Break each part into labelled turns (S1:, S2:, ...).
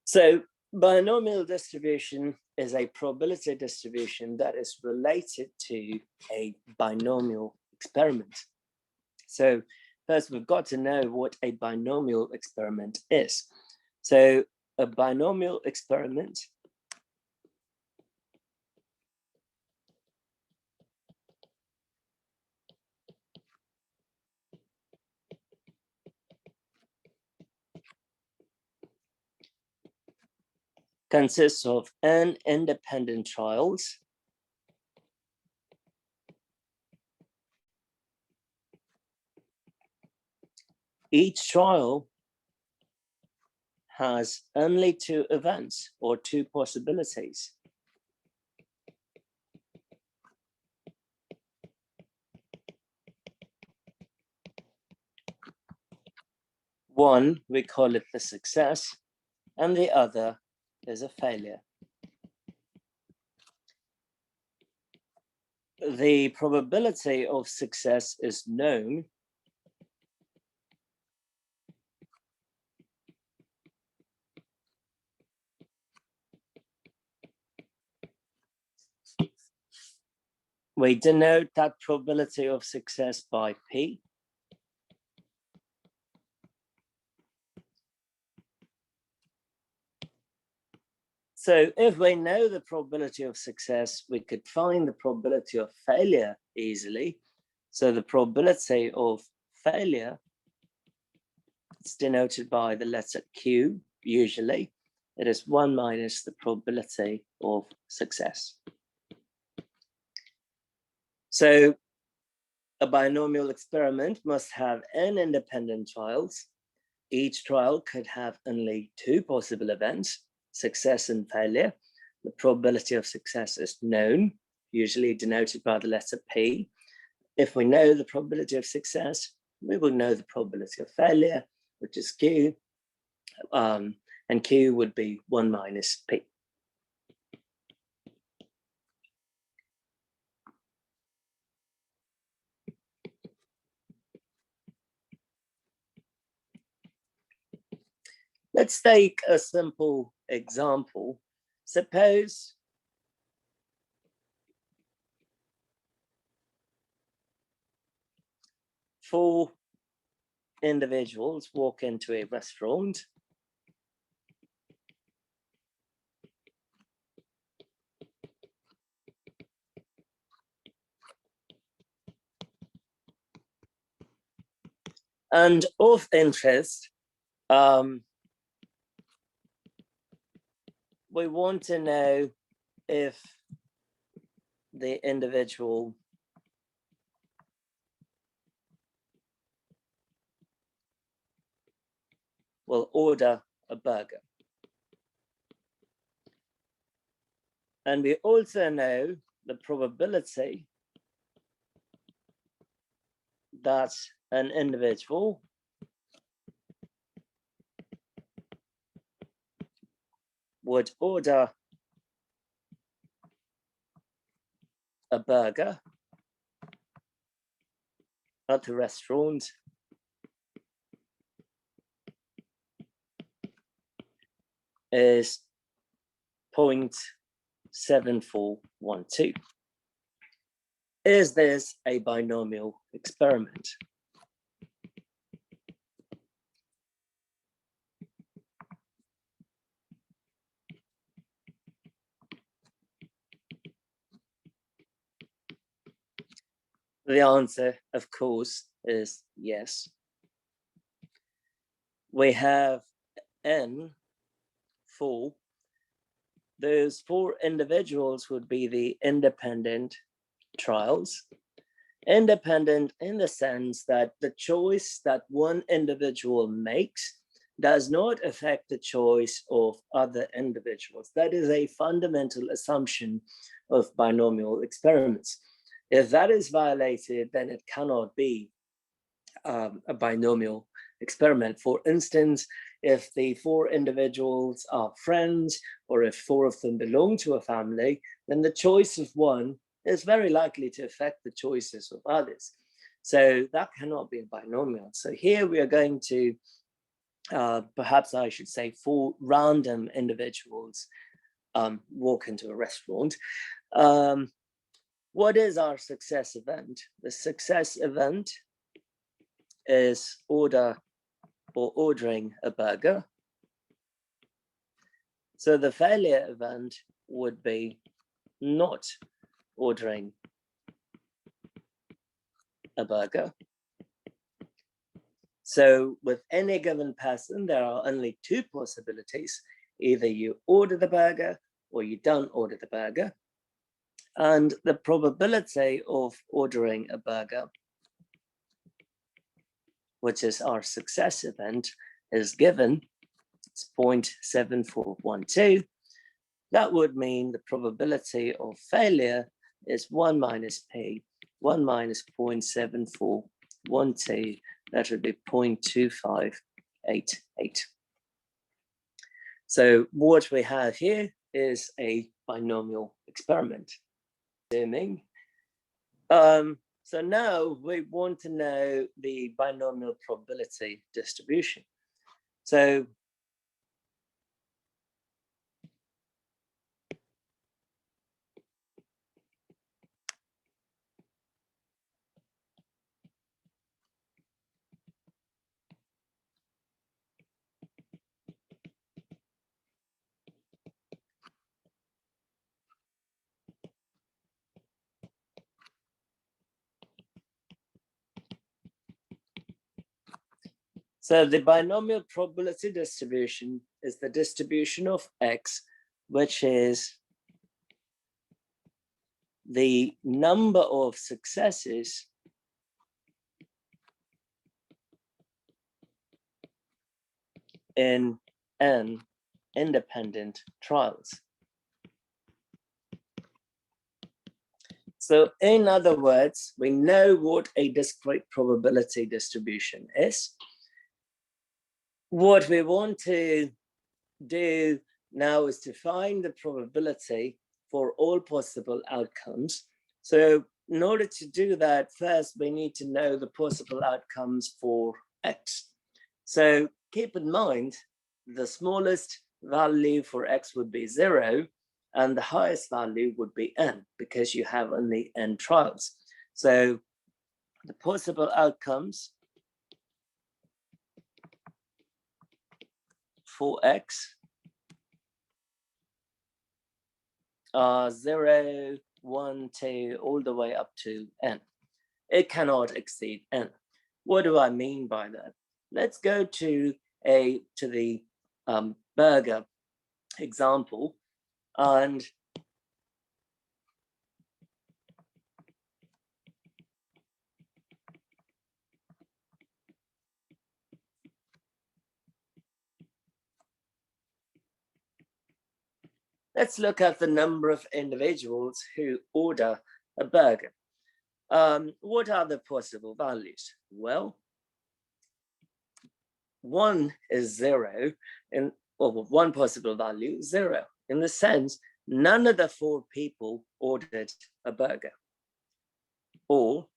S1: So binomial distribution is a probability distribution that is related to a binomial experiment. So first, we've got to know what a binomial experiment is. So a binomial experiment consists of n independent trials each trial has only two events or two possibilities. One, we call it the success, and the other is a failure. The probability of success is known we denote that probability of success by P. So if we know the probability of success, we could find the probability of failure easily. So the probability of failure is denoted by the letter Q, usually. It is 1 minus the probability of success. So a binomial experiment must have n independent trials. Each trial could have only two possible events, success and failure. The probability of success is known, usually denoted by the letter P. If we know the probability of success, we will know the probability of failure, which is Q, and Q would be 1 minus P. Let's take a simple example. Suppose four individuals walk into a restaurant. And of interest, we want to know if the individual will order a burger. And we also know the probability that an individual would order a burger at the restaurant is 0.7412. Is this a binomial experiment? The answer, of course, is yes. We have n 4. Those 4 individuals would be the independent trials. Independent in the sense that the choice that one individual makes does not affect the choice of other individuals. That is a fundamental assumption of binomial experiments. If that is violated, then it cannot be a binomial experiment. For instance, if the 4 individuals are friends, or if 4 of them belong to a family, then the choice of one is very likely to affect the choices of others. So that cannot be a binomial. So here we are going to perhaps I should say 4 random individuals walk into a restaurant. What is our success event? The success event is ordering a burger. So the failure event would be not ordering a burger. So with any given person, there are only 2 possibilities. Either you order the burger or you don't order the burger. And the probability of ordering a burger, which is our success event, is given. It's 0.7412. That would mean the probability of failure is 1 minus p, 1 minus 0.7412. That would be 0.2588. So what we have here is a binomial experiment. So now we want to know the binomial probability distribution. So the binomial probability distribution is the distribution of x, which is the number of successes in n independent trials. So in other words, we know what a discrete probability distribution is. What we want to do now is to find the probability for all possible outcomes. So in order to do that, first we need to know the possible outcomes for x. So keep in mind, the smallest value for x would be 0, and the highest value would be n, because you have only n trials. So the possible outcomes for x are 0, 1, 2, all the way up to n. It cannot exceed n. What do I mean by that? Let's go to the burger example, and let's look at the number of individuals who order a burger. What are the possible values? Well, 1 is 0, and one possible value, 0, in the sense none of the 4 people ordered a burger, or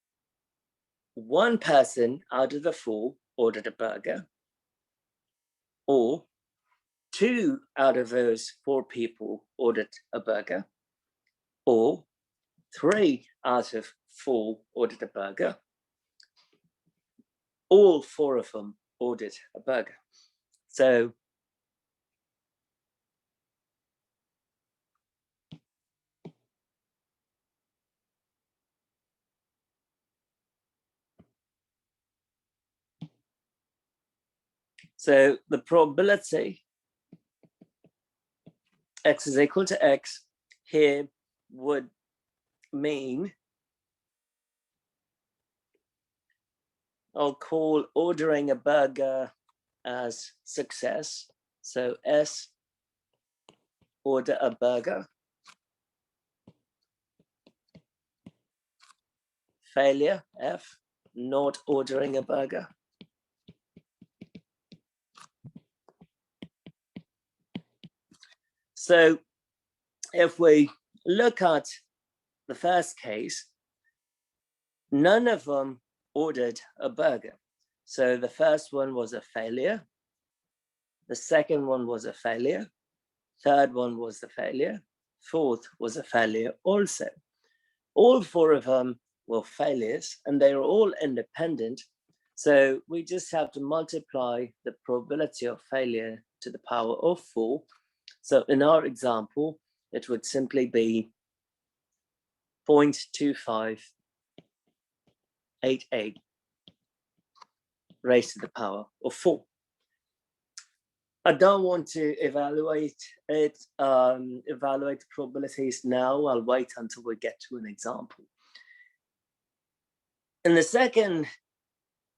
S1: 1 person out of the 4 ordered a burger, or 2 out of those 4 people ordered a burger, or 3 out of 4 ordered a burger. All 4 of them ordered a burger. So the probability x is equal to x here would mean, I'll call ordering a burger as success. So S, order a burger. Failure, F, not ordering a burger. So if we look at the first case, none of them ordered a burger. So the first one was a failure. the second one was a failure, third one was a failure, fourth was a failure also. All four of them were failures and they were all independent. So we just have to multiply the probability of failure to the power of 4. So in our example, it would simply be 0.2588 raised to the power of 4. I don't want to evaluate it, evaluate probabilities now. I'll wait until we get to an example. In the second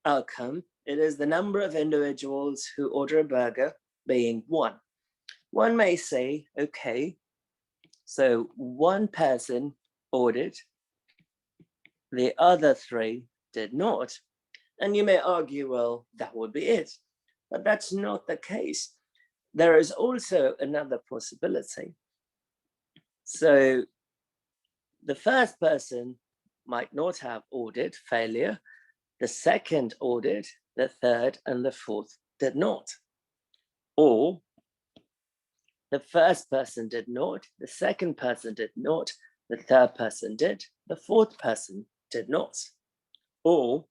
S1: outcome, it is the number of individuals who order a burger being 1. One may say, okay, so one person ordered, the other 3 did not. And you may argue, well, that would be it. But that's not the case. There is also another possibility. So the first person might not have ordered, failure. The second ordered, the third and the fourth did not. Or the first person did not, the second person did not, the third person did, the fourth person did not. Or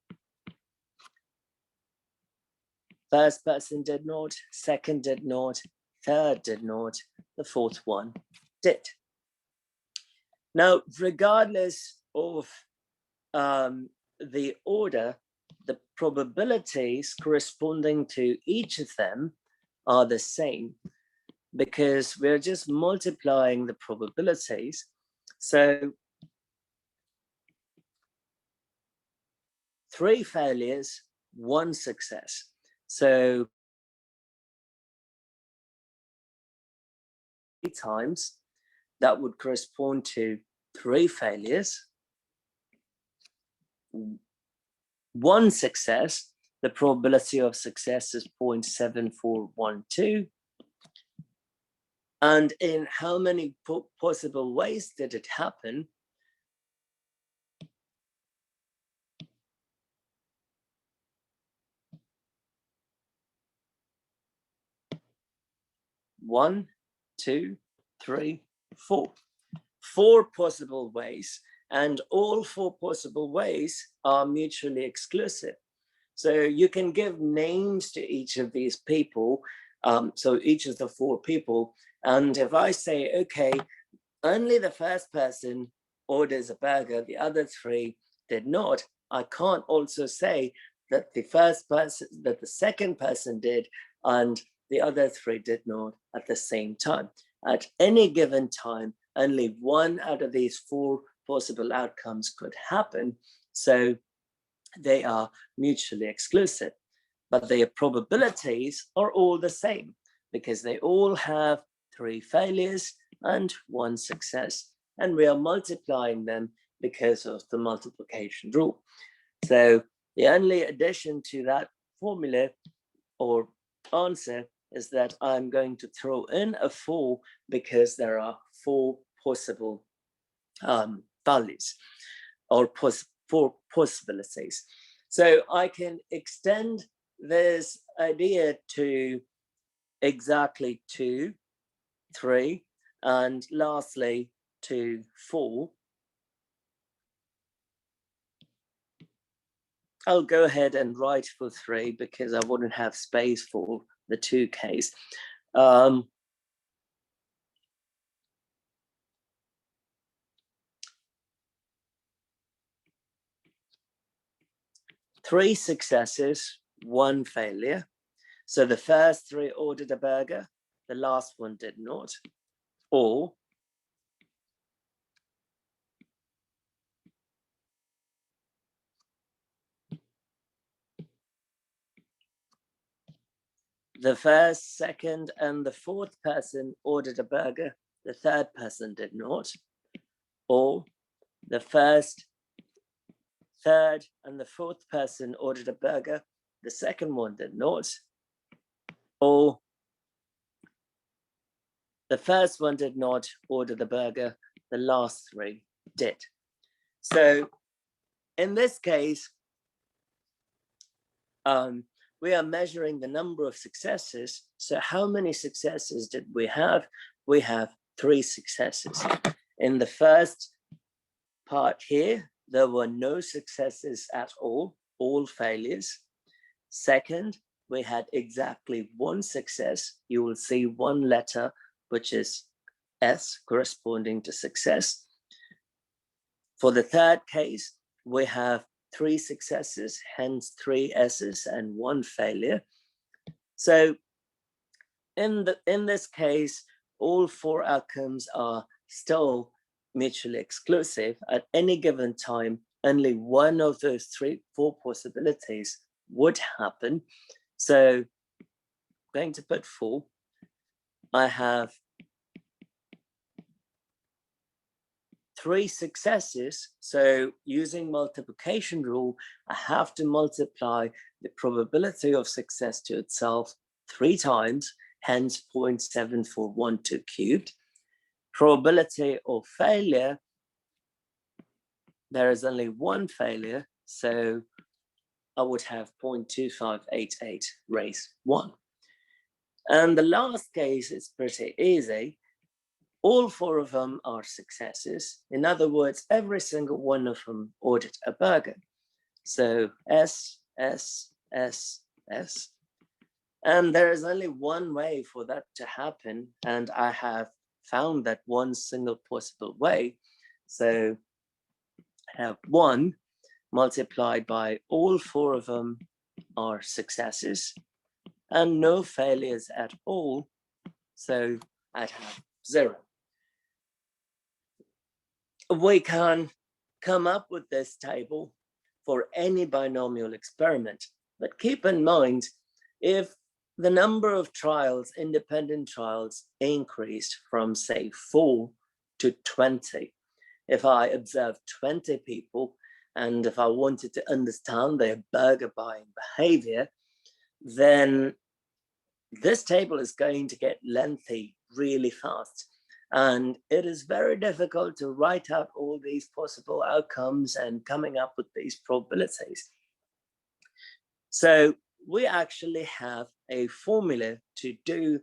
S1: first person did not, second did not, third did not, the fourth one did. Now, regardless of the order, the probabilities corresponding to each of them are the same because we're just multiplying the probabilities. So 3 failures, 1 success. So 3 times, that would correspond to 3 failures, 1 success. The probability of success is 0.7412. And in how many possible ways did it happen? One, two, three, 4. 4 possible ways, and all 4 possible ways are mutually exclusive. So you can give names to each of these people, so each of the 4 people, and if I say, okay, only the first person orders a burger, the other 3 did not, I can't also say that the first person, that the second person did, and the other 3 did not at the same time. At any given time, only 1 out of these 4 possible outcomes could happen. So they are mutually exclusive, but their probabilities are all the same because they all have 3 failures and 1 success. And we are multiplying them because of the multiplication rule. So the only addition to that formula or answer is that I'm going to throw in a 4 because there are 4 possible values or 4 possibilities. So I can extend this idea to exactly 2, 3, and lastly to 4. I'll go ahead and write for 3 because I wouldn't have space for the 2 case. 3 successes, 1 failure. So the first 3 ordered a burger, the last one did not. Or the first, second, and the fourth person ordered a burger, the third person did not. Or the first, third, and the fourth person ordered a burger, the second one did not. Or the first one did not order the burger, the last 3 did. So in this case, we are measuring the number of successes. So how many successes did we have? We have 3 successes. In the first part here, there were no successes at all failures. Second, we had exactly 1 success. You will see 1 letter, which is S, corresponding to success. For the third case, we have 3 successes, hence 3 S's and 1 failure. So in this case, all 4 outcomes are still mutually exclusive. At any given time, only one of those 4 possibilities would happen. So going to put 4, I have 3 successes. So using multiplication rule, I have to multiply the probability of success to itself 3 times, hence 0.7412 cubed. Probability of failure, there is only 1 failure, so I would have 0.2588 raised 1. And the last case is pretty easy. All 4 of them are successes. In other words, every single one of them ordered a burger. So S, S, S, S. And there is only one way for that to happen. And I have found that one single possible way. So I have 1 multiplied by all 4 of them are successes and no failures at all. So I'd have 0. We can come up with this table for any binomial experiment, but keep in mind, if the number of trials, independent trials, increased from say 4 to 20, if I observed 20 people, and if I wanted to understand their burger buying behavior, then this table is going to get lengthy really fast. And it is very difficult to write out all these possible outcomes and coming up with these probabilities. So we actually have a formula to do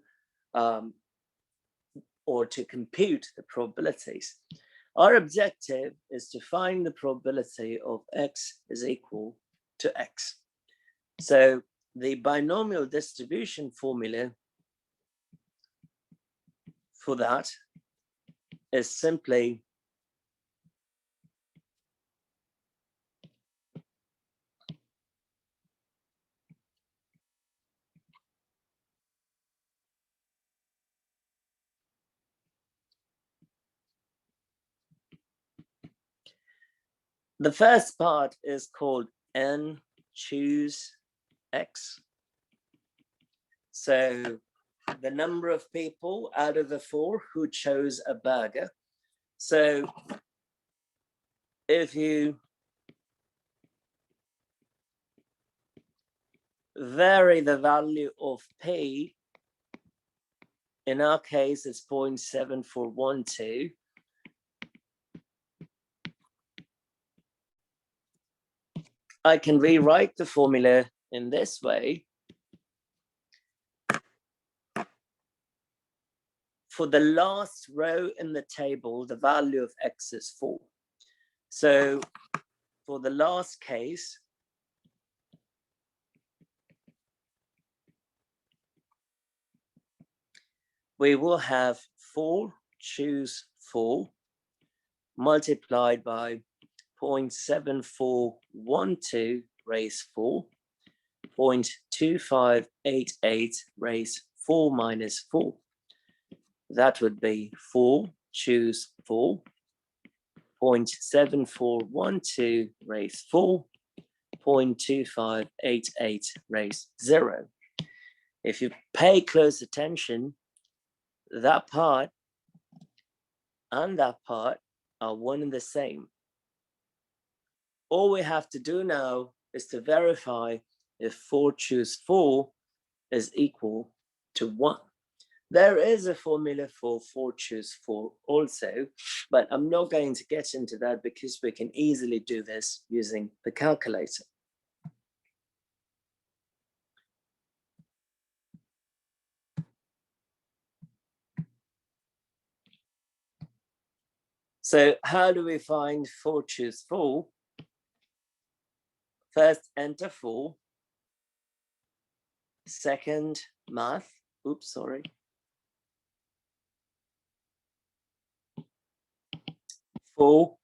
S1: or to compute the probabilities. Our objective is to find the probability of x is equal to x. So the binomial distribution formula for that is simply the first part is called n choose x. So the number of people out of the 4 who chose a burger. So if you vary the value of p, in our case it's 0.7412, I can rewrite the formula in this way. For the last row in the table, the value of x is 4. So for the last case, we will have 4 choose 4 multiplied by 0.7412 raised 4, 0.2588 raised 4 minus 4. That would be 4 choose 4, 0.7412 raised 4, 0.2588 raised 0. If you pay close attention, that part and that part are one and the same. All we have to do now is to verify if 4 choose 4 is equal to 1. There is a formula for 4 choose 4 also, but I'm not going to get into that because we can easily do this using the calculator. So how do we find 4 choose 4? First, enter 4. Second, math. Oops, sorry. 4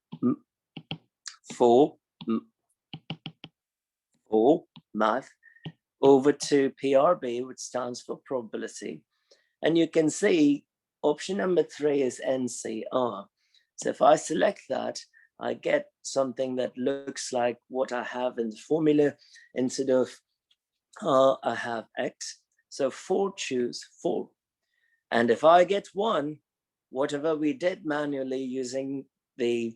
S1: math over to PRB, which stands for probability. And you can see option number 3 is NCR. So if I select that, I get something that looks like what I have in the formula. Instead of R, I have X. So 4 choose 4. And if I get 1, whatever we did manually using the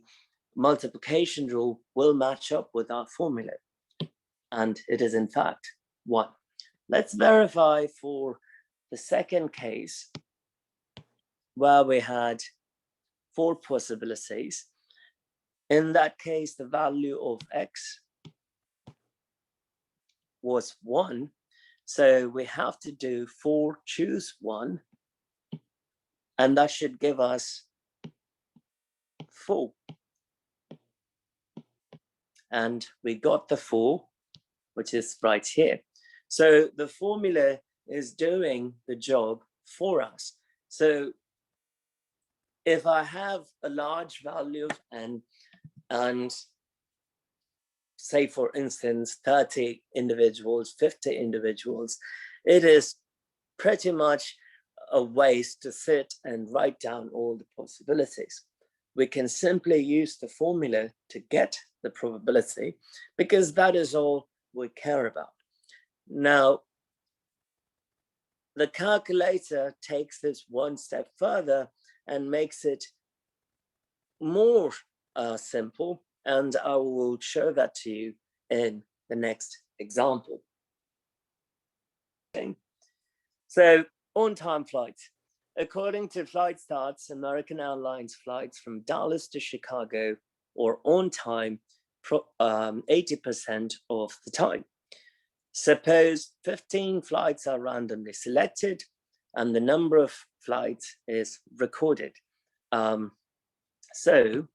S1: multiplication rule will match up with our formula. And it is in fact 1. Let's verify for the second case where we had 4 possibilities. In that case, the value of X was 1. So we have to do 4 choose 1. And that should give us 4. And we got the 4, which is right here. So the formula is doing the job for us. So if I have a large value and say, for instance, 30 individuals, 50 individuals, it is pretty much a waste to sit and write down all the possibilities. We can simply use the formula to get the probability because that is all we care about. Now, the calculator takes this one step further and makes it more simple, and I will show that to you in the next example. Okay. So, on-time flights. According to flight stats, American Airlines flights from Dallas to Chicago are on time 80% of the time. Suppose 15 flights are randomly selected and the number of flights is recorded. So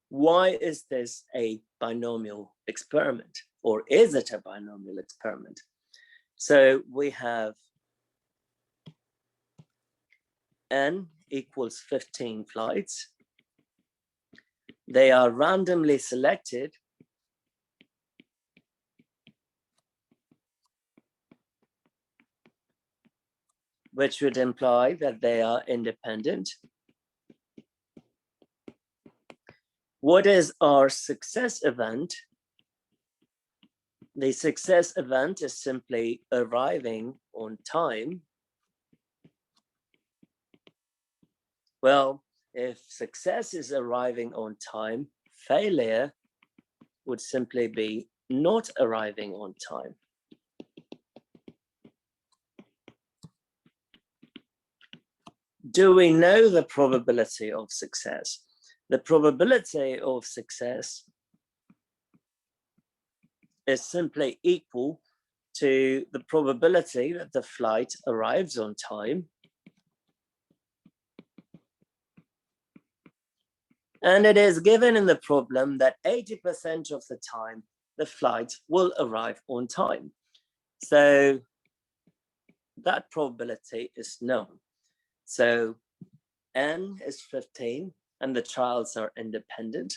S1: why is this a binomial experiment, or is it a binomial experiment? So we have N equals 15 flights. They are randomly selected. Which would imply that they are independent. What is our success event? The success event is simply arriving on time. Well, if success is arriving on time, failure would simply be not arriving on time. Do we know the probability of success? The probability of success is simply equal to the probability that the flight arrives on time. And it is given in the problem that 80% of the time, the flight will arrive on time. So that probability is known. So N is 15 and the trials are independent.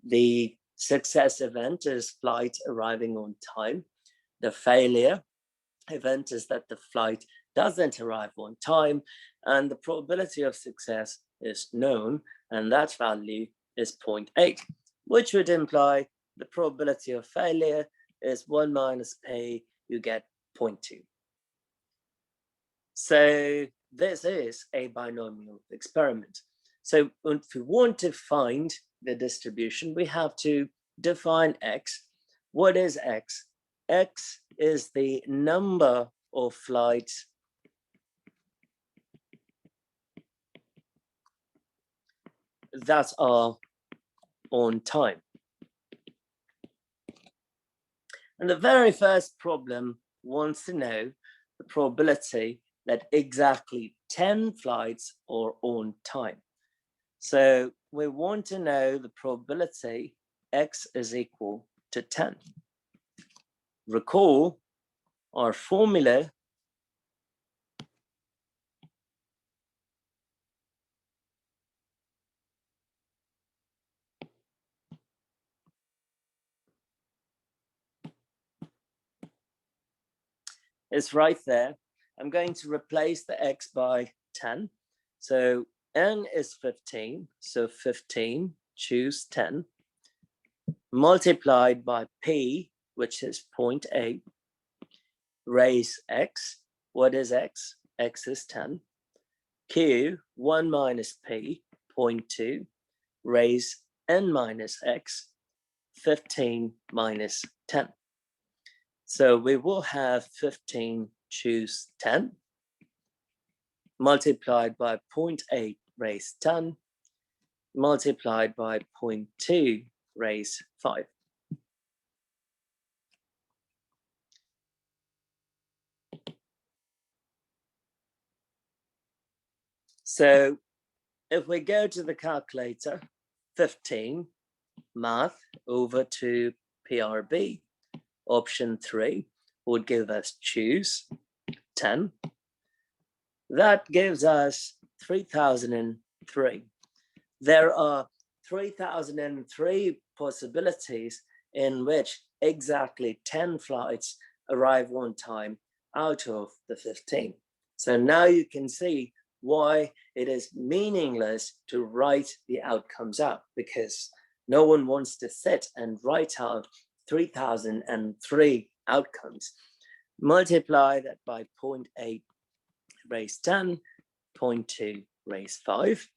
S1: The success event is flight arriving on time. The failure event is that the flight doesn't arrive on time, and the probability of success is known, and that value is 0.8, which would imply the probability of failure is 1 minus p, you get 0.2. So this is a binomial experiment. So if we want to find the distribution, we have to define X. What is X? X is the number of flights that are on time. And the very first problem wants to know the probability that exactly 10 flights are on time. So we want to know the probability x is equal to 10. Recall our formula is right there. I'm going to replace the x by 10. So n is 15, so 15, choose 10, multiplied by p, which is 0.8, raise x. What is x? X is 10. Q, 1 minus p, 0.2, raise n minus x, 15 minus 10. So we will have 15 choose 10, multiplied by 0.8 raise 10, multiplied by 0.2 raise 5. So if we go to the calculator, 15 math over to PRB, option 3 would give us choose 10. That gives us 3003. There are 3003 possibilities in which exactly 10 flights arrive on time out of the 15. So now you can see why it is meaningless to write the outcomes out, because no one wants to sit and write out 3003 outcomes. Multiply that by 0.8 raise 10, 0.2 raise 5.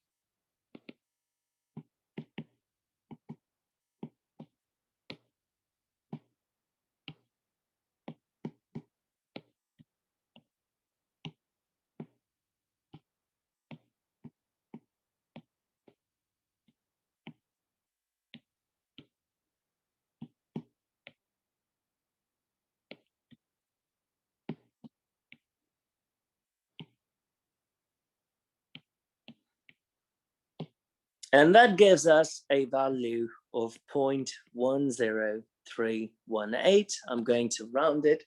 S1: And that gives us a value of 0.10318. I'm going to round it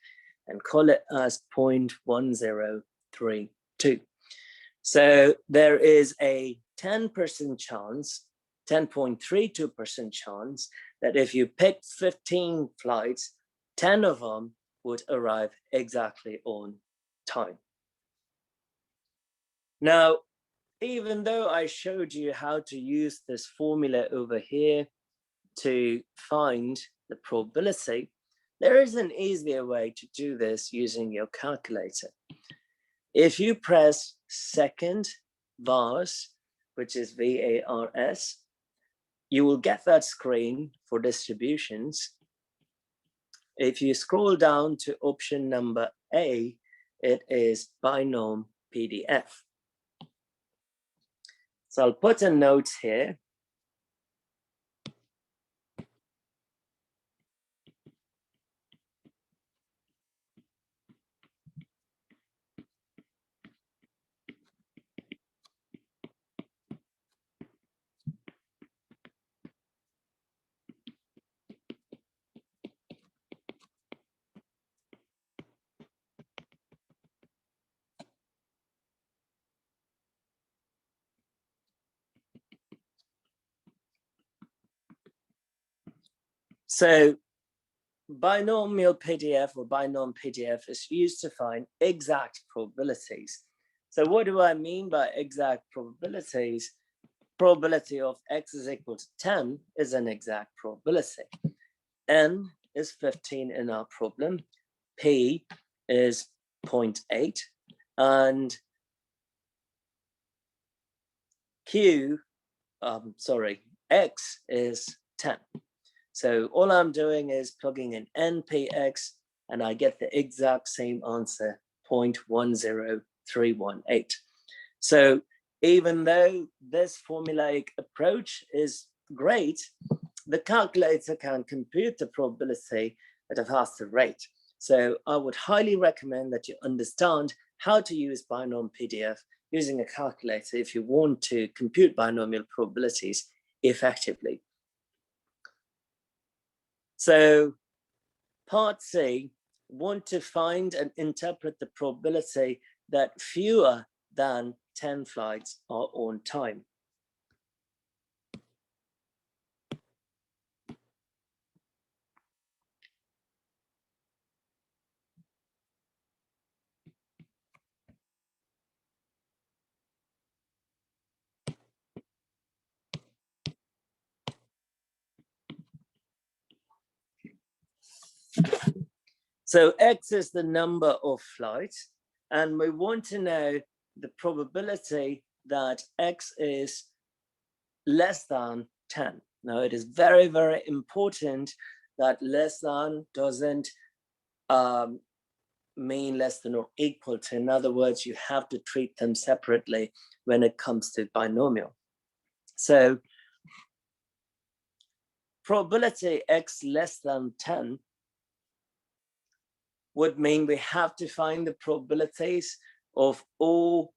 S1: and call it as 0.1032. So there is a 10% chance, 10.32% chance that if you picked 15 flights, 10 of them would arrive exactly on time. Now, even though I showed you how to use this formula over here to find the probability, there is an easier way to do this using your calculator. If you press second vars, which is VARS, you will get that screen for distributions. If you scroll down to option number A, it is Binomial Pdf. So I'll put a note here. So Binomial Pdf or Binomial Pdf is used to find exact probabilities. So what do I mean by exact probabilities? Probability of x is equal to 10 is an exact probability. N is 15 in our problem. P is 0.8 and X is 10. So all I'm doing is plugging in NPX and I get the exact same answer, 0.10318. So even though this formulaic approach is great, the calculator can compute the probability at a faster rate. So I would highly recommend that you understand how to use Binomial Pdf using a calculator if you want to compute binomial probabilities effectively. So part C, want to find and interpret the probability that fewer than 10 flights are on time. So X is the number of flights, and we want to know the probability that X is less than 10. Now, it is very, very important that less than doesn't mean less than or equal to. In other words, you have to treat them separately when it comes to binomial. So probability X less than 10 would mean we have to find the probabilities of all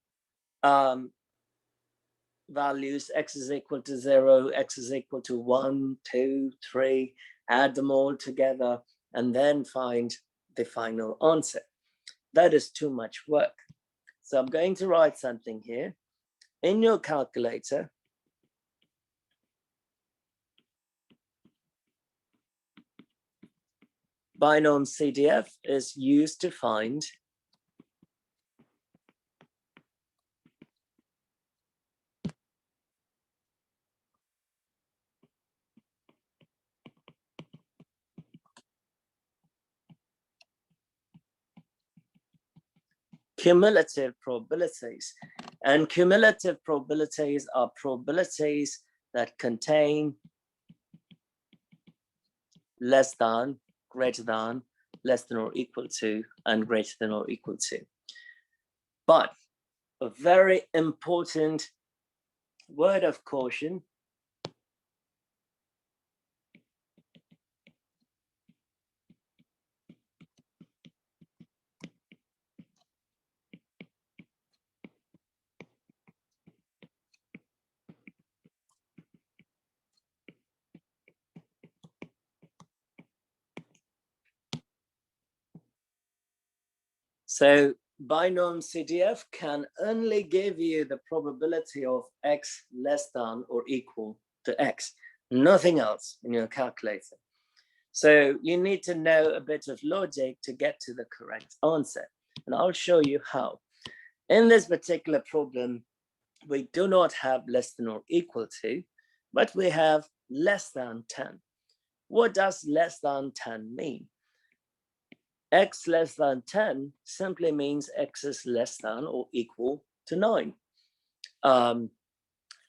S1: values. X is equal to 0, X is equal to 1, 2, 3, add them all together, and then find the final answer. That is too much work. So I'm going to write something here. In your calculator, Binomial CDF is used to find cumulative probabilities. And cumulative probabilities are probabilities that contain less than, greater than, less than or equal to, and greater than or equal to. But a very important word of caution, so binomial CDF can only give you the probability of X less than or equal to X, nothing else in your calculator. So you need to know a bit of logic to get to the correct answer. And I'll show you how. In this particular problem, we do not have less than or equal to, but we have less than 10. What does less than 10 mean? X less than 10 simply means X is less than or equal to 9.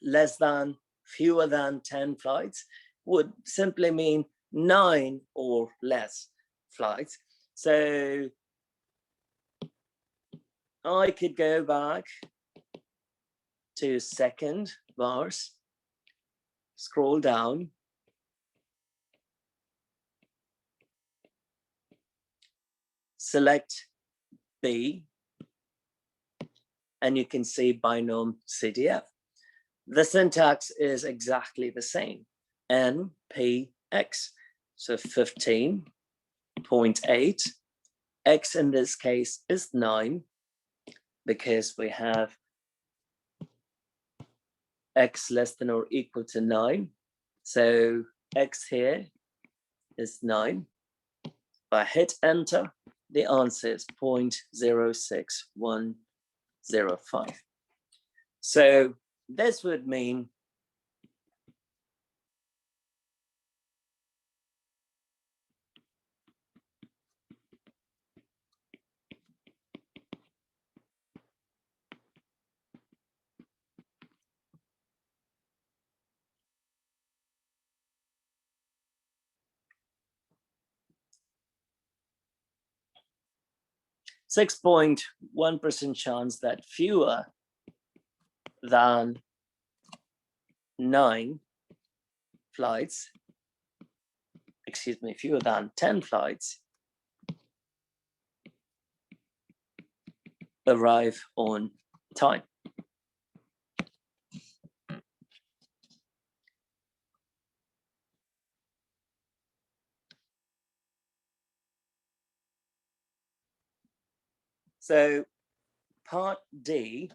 S1: Less than, fewer than 10 flights would simply mean 9 or less flights. So I could go back to second bars, scroll down, select B, and you can see binomial CDF. The syntax is exactly the same, NPX. So 15.8, X in this case is 9, because we have X less than or equal to 9. So X here is 9. If I hit enter, the answer is 0.06105. So this would mean (6.1% chance that fewer than 9 flights, fewer than 10 flights arrive on time. So part D,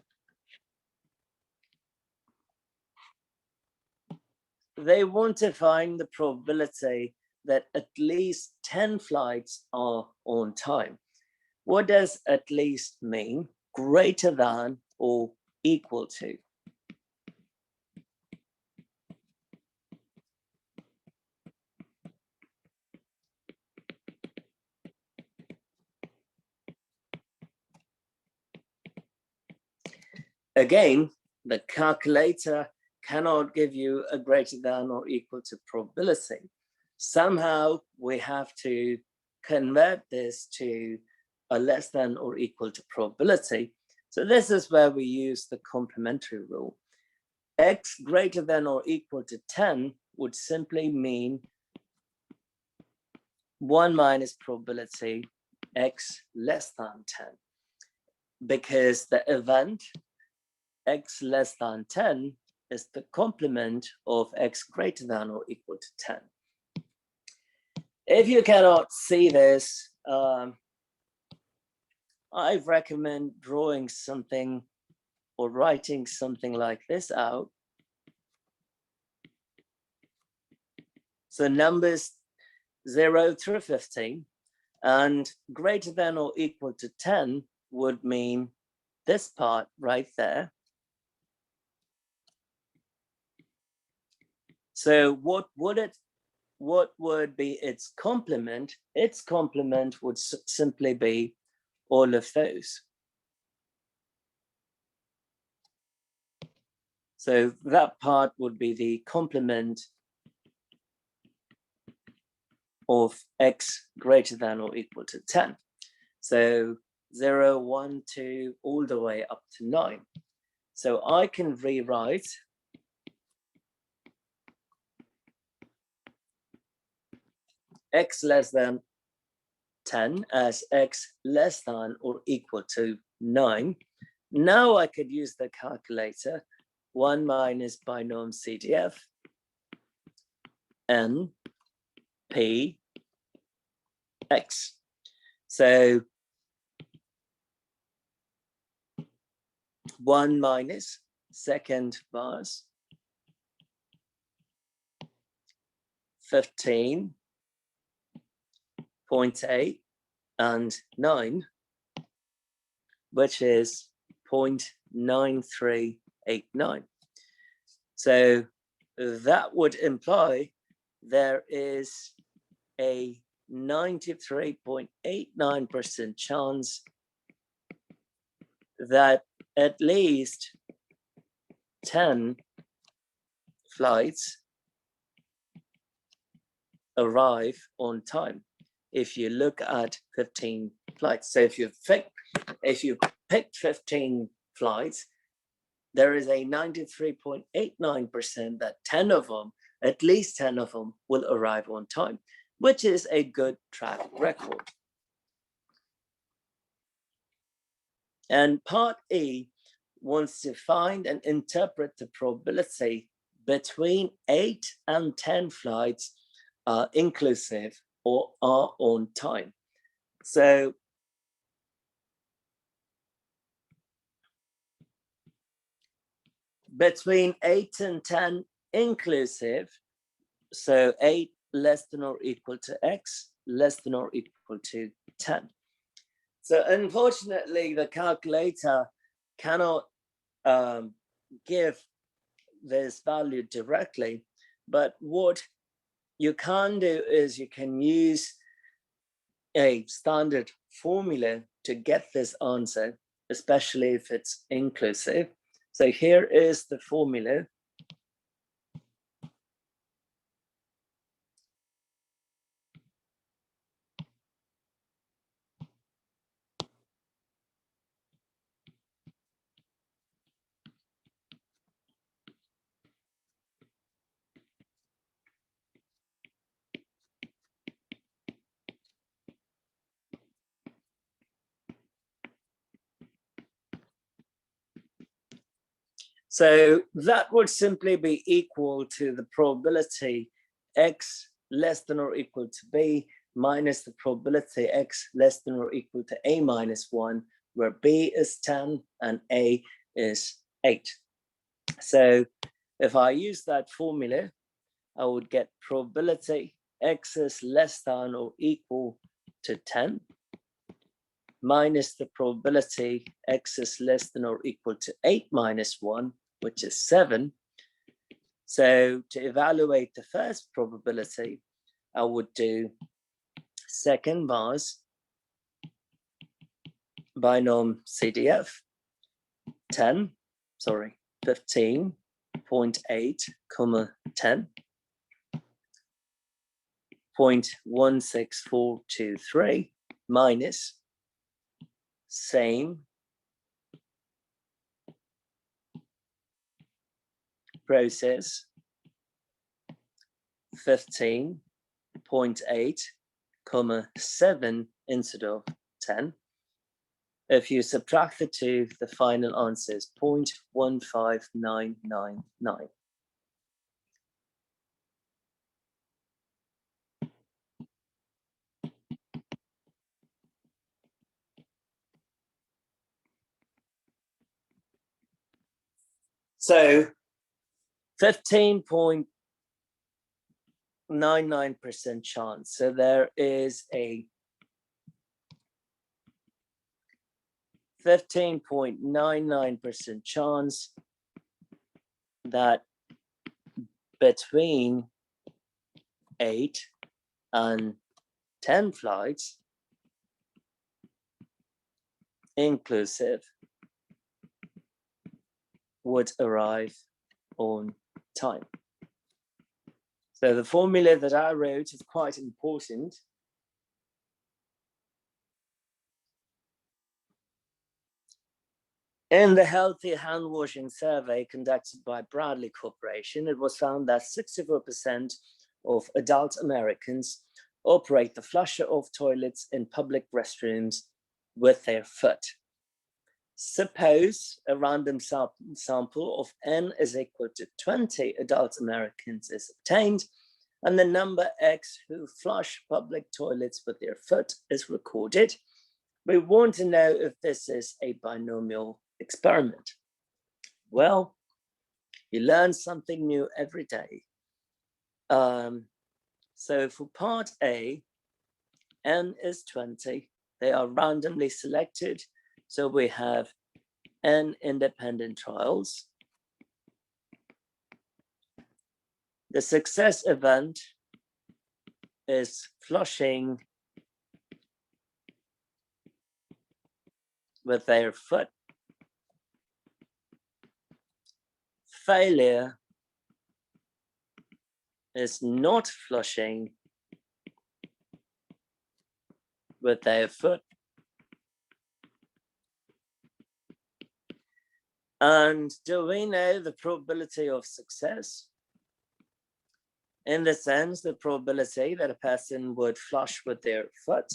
S1: they want to find the probability that at least 10 flights are on time. What does at least mean? Greater than or equal to. Again, the calculator cannot give you a greater than or equal to probability. Somehow we have to convert this to a less than or equal to probability. So this is where we use the complementary rule. X greater than or equal to 10 would simply mean 1 minus probability X less than 10, because the event X less than 10 is the complement of X greater than or equal to 10. If you cannot see this, I recommend drawing something or writing something like this out. So numbers 0 through 15, and greater than or equal to 10 would mean this part right there. So what would be its complement? Its complement would simply be all of those. So that part would be the complement of X greater than or equal to 10. So 0, 1, 2, all the way up to 9. So I can rewrite X less than 10 as X less than or equal to 9. Now I could use the calculator. 1 minus binomial CDF N P X. So 1 minus second bars 15.8 and 9, which is 0.9389. So that would imply there is a 93.89% chance that at least 10 flights arrive on time if you look at 15 flights. So if you picked 15 flights, there is a 93.89% that 10 of them, at least 10 of them, will arrive on time, which is a good track record. And part E wants to find and interpret the probability between 8 and 10 flights are inclusive or are on time. So between 8 and 10 inclusive, so 8 less than or equal to X, less than or equal to 10. So unfortunately, the calculator cannot give this value directly, but what you can do is you can use a standard formula to get this answer, especially if it's inclusive. So here is the formula. So that would simply be equal to the probability X less than or equal to B minus the probability X less than or equal to A minus 1 where B is 10 and A is 8. So if I use that formula, I would get probability X is less than or equal to 10 minus the probability X is less than or equal to 8 minus 1, which is 7. So to evaluate the first probability, I would do second bars binomial CDF 15.8, 10, 0.16423 minus same process 15.8, 7 instead of 10. If you subtract the two, the final answer is 0.15999. So 15.99% chance. So there is a 15.99% chance that between 8 and 10 flights, inclusive, would arrive on time. So the formula that I wrote is quite important. In the Healthy Hand Washing Survey conducted by Bradley Corporation, it was found that 64% of adult Americans operate the flusher of toilets in public restrooms with their foot. Suppose a random sample of n is equal to 20 adult Americans is obtained, and the number X who flush public toilets with their foot is recorded. We want to know if this is a binomial experiment. Well, you learn something new every day. So for part A, n is 20. They are randomly selected. So we have n independent trials. The success event is flushing with their foot. Failure is not flushing with their foot. And do we know the probability of success? In the sense, the probability that a person would flush with their foot.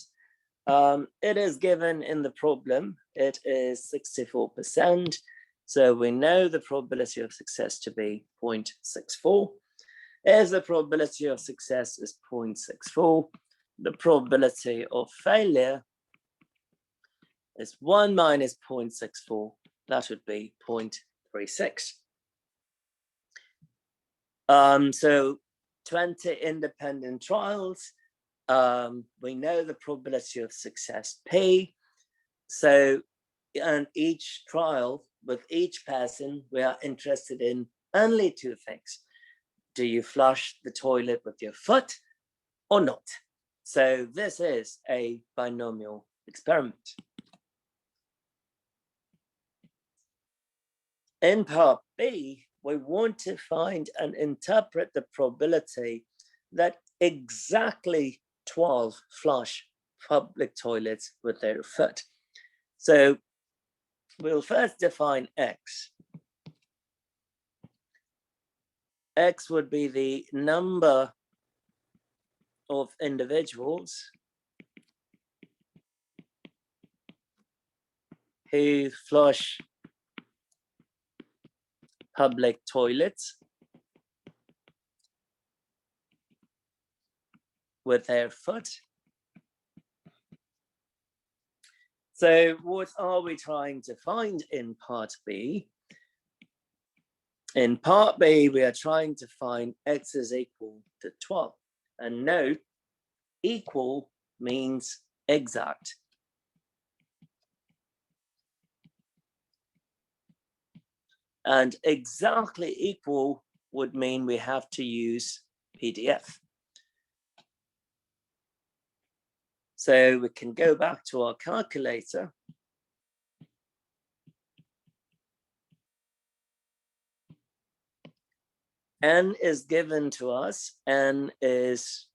S1: It is given in the problem. It is 64%. So we know the probability of success to be 0.64. As the probability of success is 0.64, the probability of failure is 1 minus 0.64. That would be 0.36. So 20 independent trials. We know the probability of success P. So in each trial, with each person, we are interested in only two things. Do you flush the toilet with your foot or not? So this is a binomial experiment. In part B, we want to find and interpret the probability that exactly 12 flush public toilets with their foot. So we'll first define X. X would be the number of individuals who flush public toilets with their foot. So what are we trying to find in part B? In part B, we are trying to find x is equal to 12. And note, equal means exact. And exactly equal would mean we have to use PDF. So we can go back to our calculator. N is given to us. N is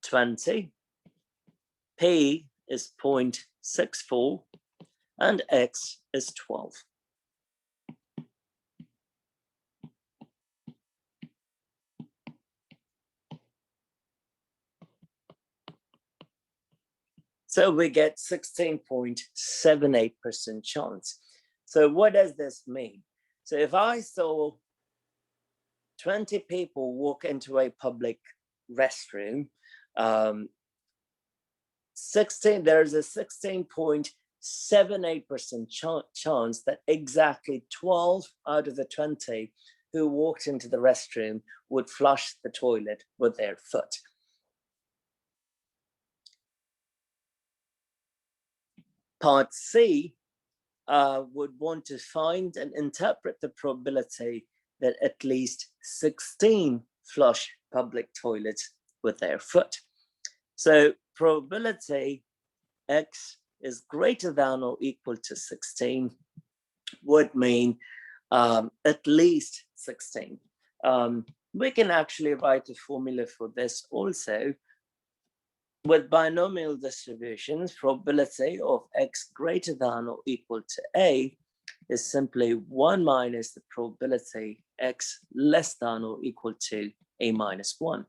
S1: 20. P is 0.64 and X is 12. So we get 16.78% chance. So what does this mean? So if I saw 20 people walk into a public restroom, there's a 16.78% chance that exactly 12 out of the 20 who walked into the restroom would flush the toilet with their foot. Part C would want to find and interpret the probability that at least 16 flush public toilets with their foot. So probability X is greater than or equal to 16 would mean at least 16. We can actually write a formula for this also. With binomial distributions, probability of x greater than or equal to a is simply 1 minus the probability x less than or equal to a minus 1.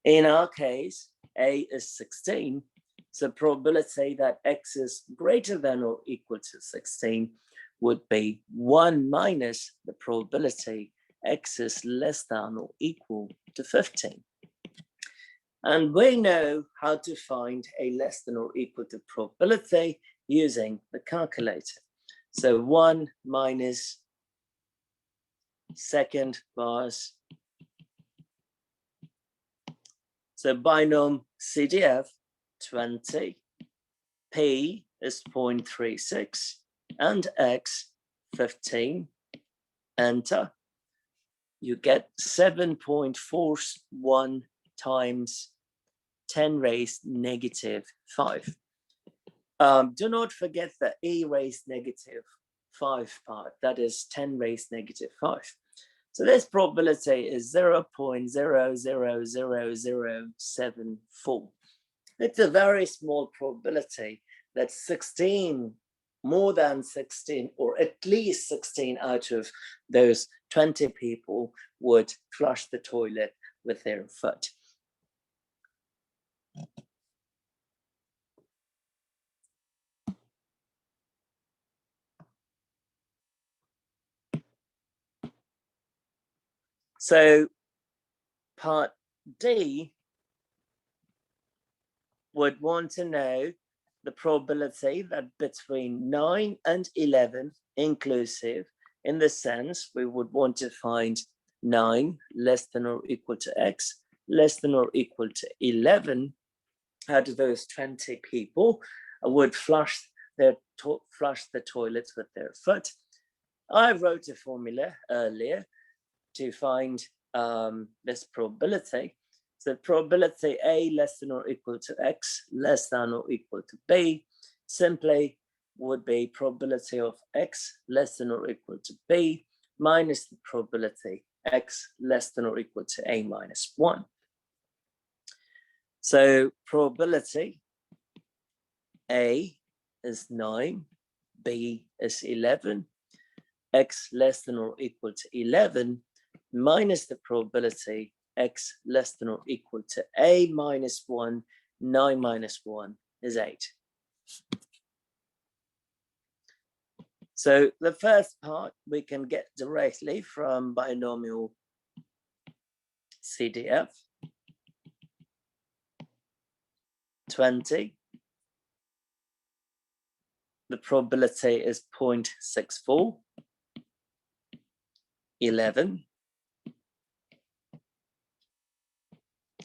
S1: In our case, a is 16, so probability that x is greater than or equal to 16 would be 1 minus the probability x is less than or equal to 15. And we know how to find a less than or equal to probability using the calculator. So 1 minus second bars. So binomial CDF 20, P is 0.36, and X 15. Enter. You get 7.41 times 10 raised negative 5. Do not forget the e raised negative 5 part, that is 10 raised negative 5. So this probability is 0.000074. It's a very small probability that 16, more than 16, or at least 16 out of those 20 people would flush the toilet with their foot. So part D would want to know the probability that between 9 and 11 inclusive, in the sense we would want to find 9 less than or equal to x, less than or equal to 11 out of those 20 people would flush the toilets with their foot. I wrote a formula earlier to find this probability. So probability A less than or equal to X less than or equal to B simply would be probability of X less than or equal to B minus the probability X less than or equal to A minus 1. So probability A is 9, B is 11, X less than or equal to 11 minus the probability x less than or equal to a minus 1, 9 minus 1 is 8. So the first part we can get directly from binomial CDF, 20. The probability is 0.64. 11.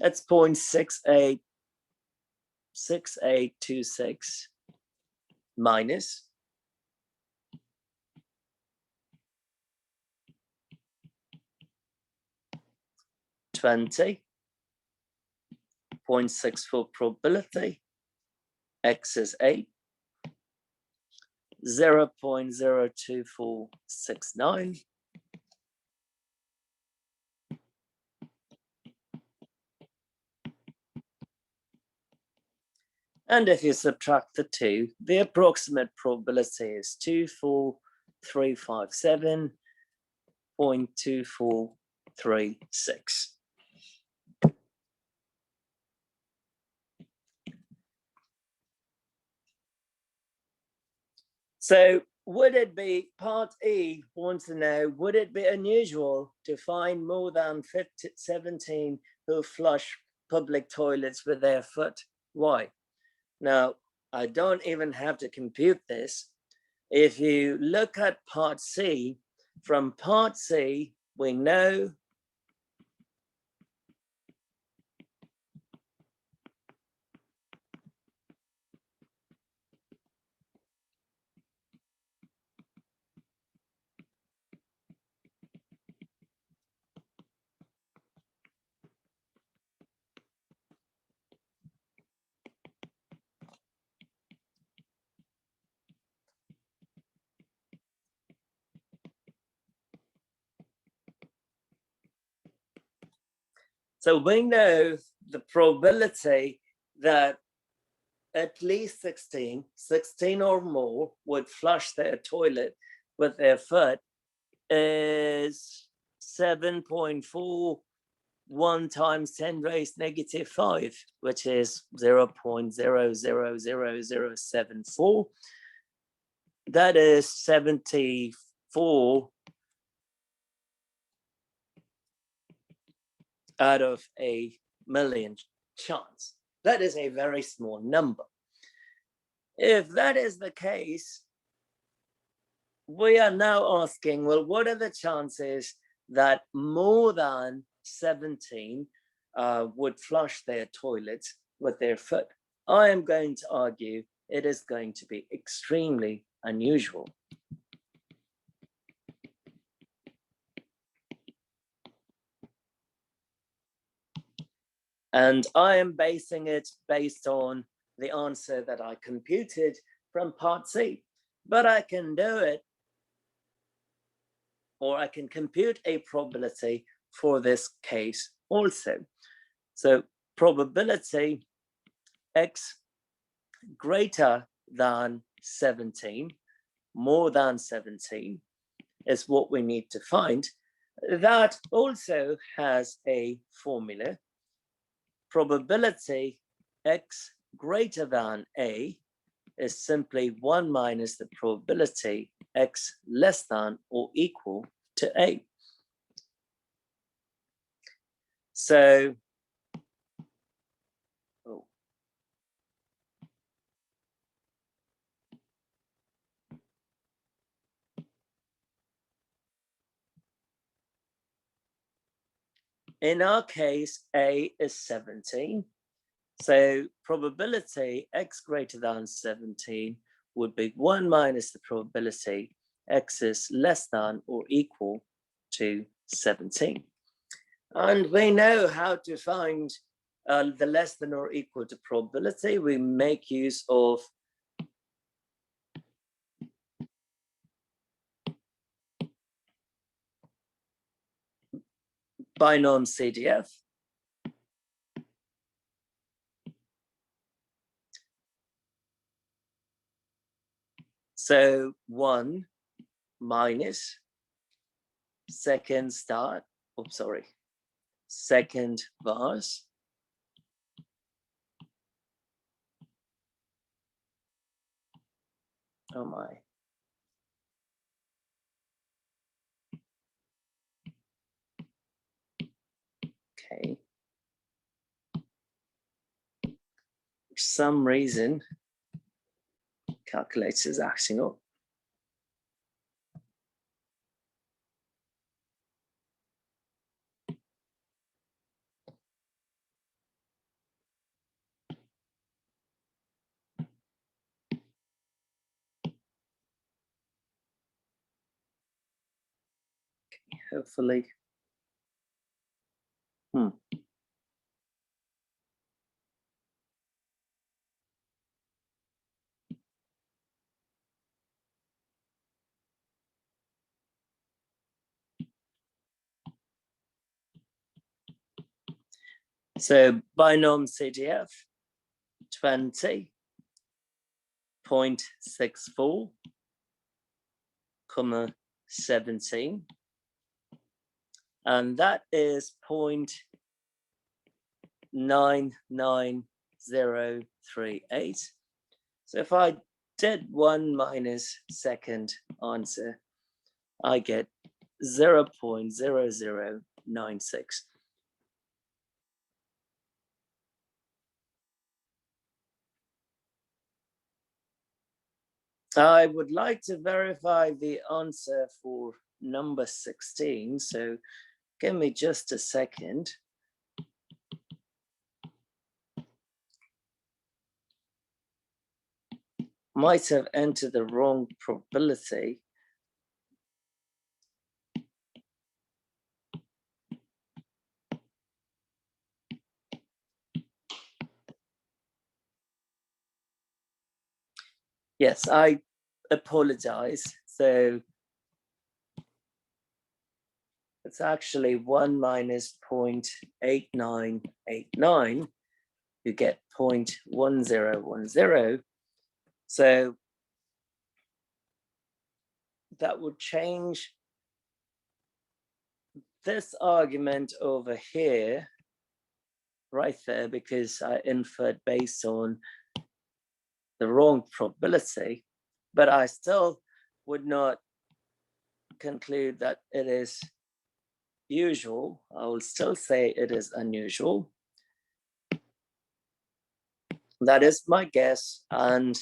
S1: That's 0.6826 minus 20. 0.64 probability. X is 8. 0.02469. And if you subtract the 2, the approximate probability is 24357.2436. So would it be, part E wants to know, would it be unusual to find more than 17 who flush public toilets with their foot? Why? Now, I don't even have to compute this. If you look at part C, from part C, we know the probability that at least 16 or more would flush their toilet with their foot is 7.41 times 10 raised negative 5, which is 0.000074. That is 74 out of a million chance. That is a very small number. If that is the case, we are now asking, well, what are the chances that more than 17 would flush their toilets with their foot? I am going to argue it is going to be extremely unusual. And I am basing it based on the answer that I computed from part C. But I can do it, or I can compute a probability for this case also. So probability X greater than 17, more than 17, is what we need to find. That also has a formula. Probability X greater than A is simply 1 minus the probability X less than or equal to A. So, in our case, A is 17. So probability X greater than 17 would be 1 minus the probability X is less than or equal to 17. And we know how to find the less than or equal to probability. We make use of Binomial CDF. So 1 minus second start, second vars oh my. Okay. For some reason, calculator is acting up. Hopefully. So Binomial CDF 20.64, 17, and that is 0.99038. So if I did 1 minus second answer, I get 0.0096. I would like to verify the answer for number 16, so give me just a second. Might have entered the wrong probability. Yes, I apologize. So it's actually 1 minus 0.8989. You get 0.1010. So that would change this argument over here, right there, because I inferred based on the wrong probability, but I still would not conclude that it is usual. I will still say it is unusual. That is my guess, and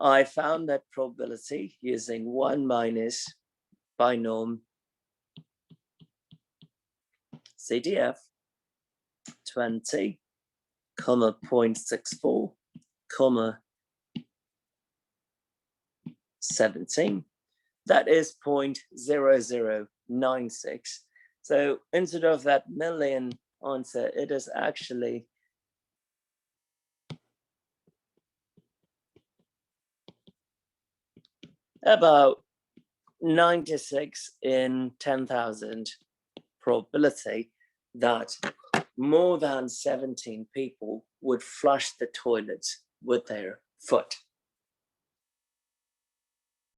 S1: I found that probability using 1 minus binomial CDF 20, 0.64, 17. That is 0.0096. So instead of that million answer, it is actually about 96 in 10,000 probability that more than 17 people would flush the toilets with their foot.